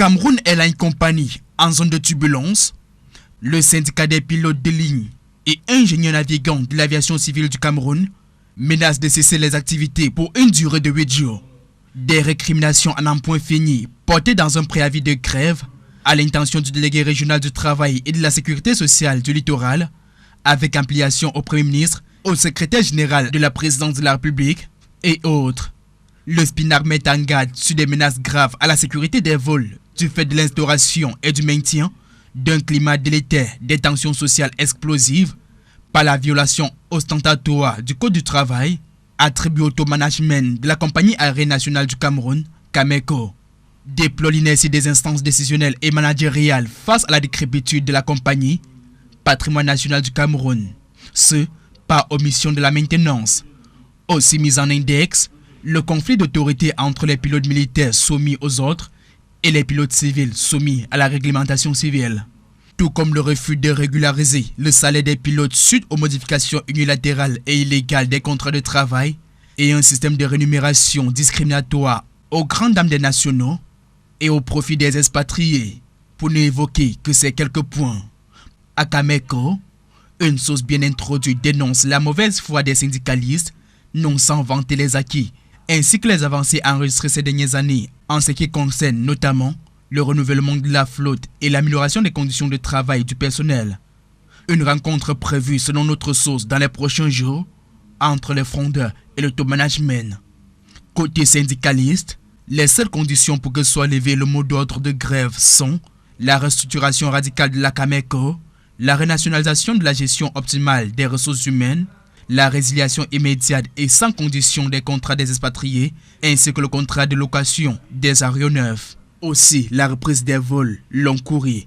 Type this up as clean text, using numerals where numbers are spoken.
Cameroun Airlines Company en zone de turbulence. Le syndicat des pilotes de ligne et ingénieurs navigants de l'aviation civile du Cameroun menace de cesser les activités pour une durée de 8 jours. Des récriminations à n'en point fini portées dans un préavis de grève à l'intention du délégué régional du travail et de la sécurité sociale du littoral, avec ampliation au Premier ministre, au secrétaire général de la présidence de la République et autres. Le SPINAC met en garde sur des menaces graves à la sécurité des vols du fait de l'instauration et du maintien d'un climat délétère des tensions sociales explosives par la violation ostentatoire du Code du travail attribué au management de la compagnie aérienne nationale du Cameroun, Cameco. Déplore l'inertie des instances décisionnelles et managériales face à la décrépitude de la compagnie, patrimoine national du Cameroun, ce par omission de la maintenance. Aussi mis en index, le conflit d'autorité entre les pilotes militaires soumis aux ordres et les pilotes civils soumis à la réglementation civile, tout comme le refus de régulariser le salaire des pilotes suite aux modifications unilatérales et illégales des contrats de travail et un système de rémunération discriminatoire aux grandes dames des nationaux et au profit des expatriés, pour n'évoquer que ces quelques points. À Cameco, une source bien introduite dénonce la mauvaise foi des syndicalistes, non sans vanter les acquis, ainsi que les avancées enregistrées ces dernières années en ce qui concerne notamment le renouvellement de la flotte et l'amélioration des conditions de travail du personnel. Une rencontre prévue selon notre source dans les prochains jours entre les frondeurs et le top management. Côté syndicaliste, les seules conditions pour que soit levé le mot d'ordre de grève sont la restructuration radicale de la Cameco, la renationalisation de la gestion optimale des ressources humaines, la résiliation immédiate et sans condition des contrats des expatriés, ainsi que le contrat de location des aéronefs. Aussi, la reprise des vols long courrier